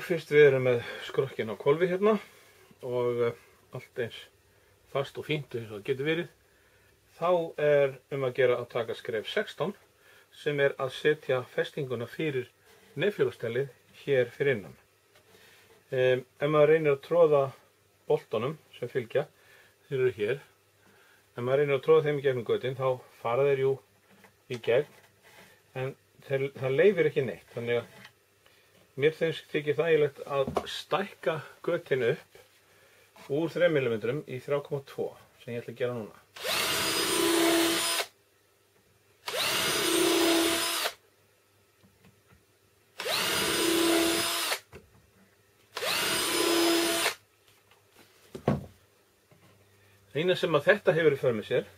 fyrst við erum með skrokkin á hvolfi hérna og allt eins fast og fínt eins og það getur verið, þá er að gera að taka skref 16 sem er að setja festinguna fyrir nefhjólastellið hér fyrir innan. Ef maður reynir að tróða boltunum sem fylgja, þeir eru hér, ef maður reynir að tróða þeim í gegnum götin þá fara þeir jú í gegn, en það leyfir ekki neitt, þannig að mér þykir þægilegt að stækka götin upp úr 3 mm í 3,2 sem ég ætla að gera núna. Eina sem að þetta hefur í för með sér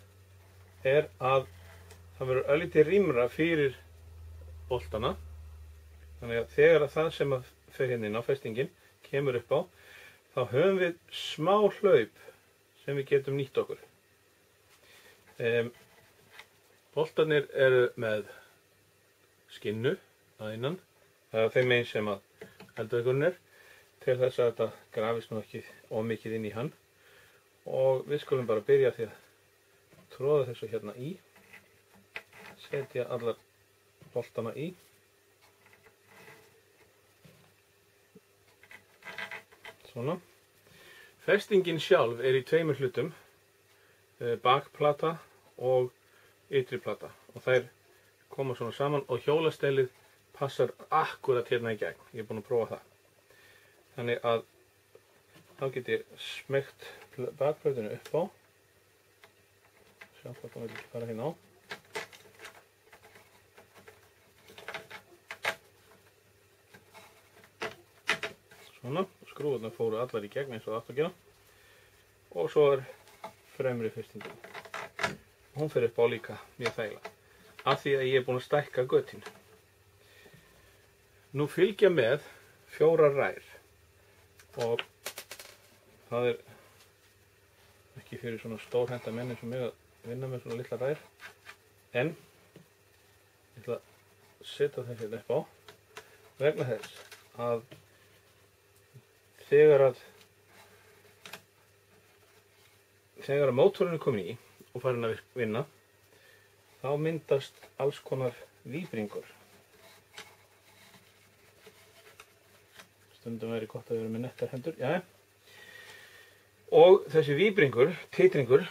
er að það verður örlítið rýmra fyrir boltana, þannig að þegar að það sem að fer hérna inn á festingin kemur upp á, þá höfum við smá hlaup sem við getum nýtt okkur. Boltarnir eru með skinnu að innan, það er þeim einn sem að eldveikurinn er, til þess að þetta grafist nú ekki ómikið inn í hann. Og við skulum bara byrja því að tróða þessu hérna í, setja allar boltana í. Svona. Festingin sjálf er í 2 hlutum, bakplata og ytri plata, og þær koma svona saman og hjólastellið passar akkurat hérna í gegn. Ég er búinn að prófa það. Þannig að þá get ég smeygt bakplötinu upp á, sjá hvort það vil ekki fara hérna á. Svona, skrúðurnar fóru allar í gegn eins og það átt að gera. Og svo er fremri festingin. Hún fer upp á líka mjög þægilega, af því að ég er búinn að stækka götin. Nú fylgja með 4 rær og það er ekki fyrir svona stórhenta menn eins og mig að vinna með svona litla rær, en ég ætla að setja þessi upp á vegna þess að þegar að mótorinn er komin í og farin að vinna, þá myndast alls konar víbringur. Stundum væri gott að vera með nettar hendur, jæja. Og þessi víbringur, titringur,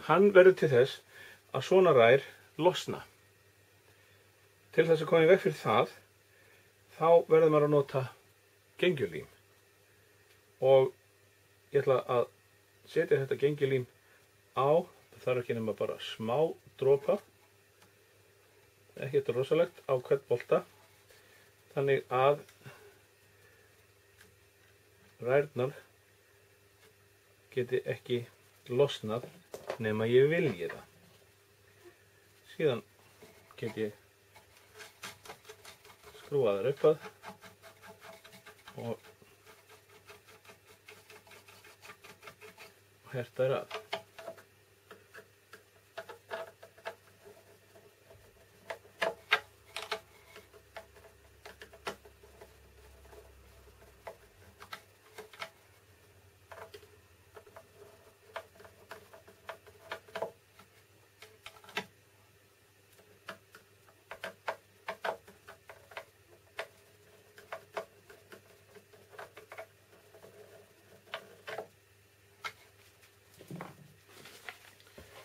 hann verður til þess að svona rær losna. Til þess að koma í veg fyrir það, þá verður maður að nota gengjulím. Og ég ætla að setja þetta gengjulím á, það þarf ekki nema bara smá dropa, ekkert rosalegt, á hvern bolta, þannig að rærnar geti ekki losnað nema ég vilji það. Síðan get ég skrúa þær upp að og herta þær að.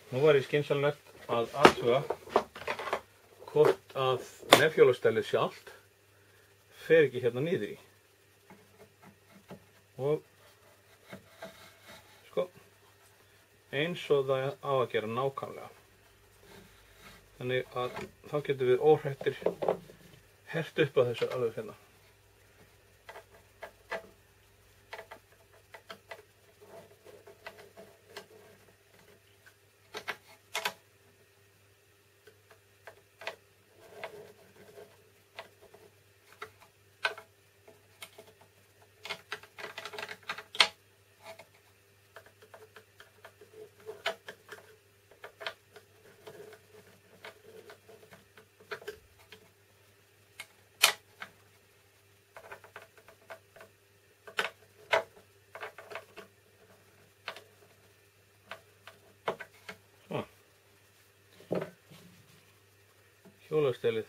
Nú var ég skynsamlegt að athuga hvort að nefhjólastellið sjálft fer ekki hérna niður í. Og sko, eins og það á að gera nákvæmlega. Þannig að þá getum við óhrættir hert upp á þessu alveg hérna. Hjólastelið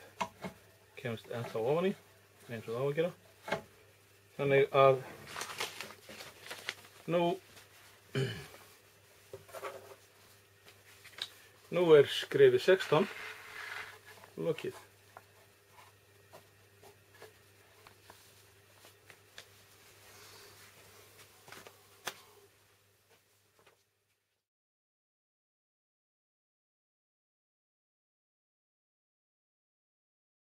kemst ennþá ofan í, eins og það á að gera. Þannig að nú er skrefi 16 lokið.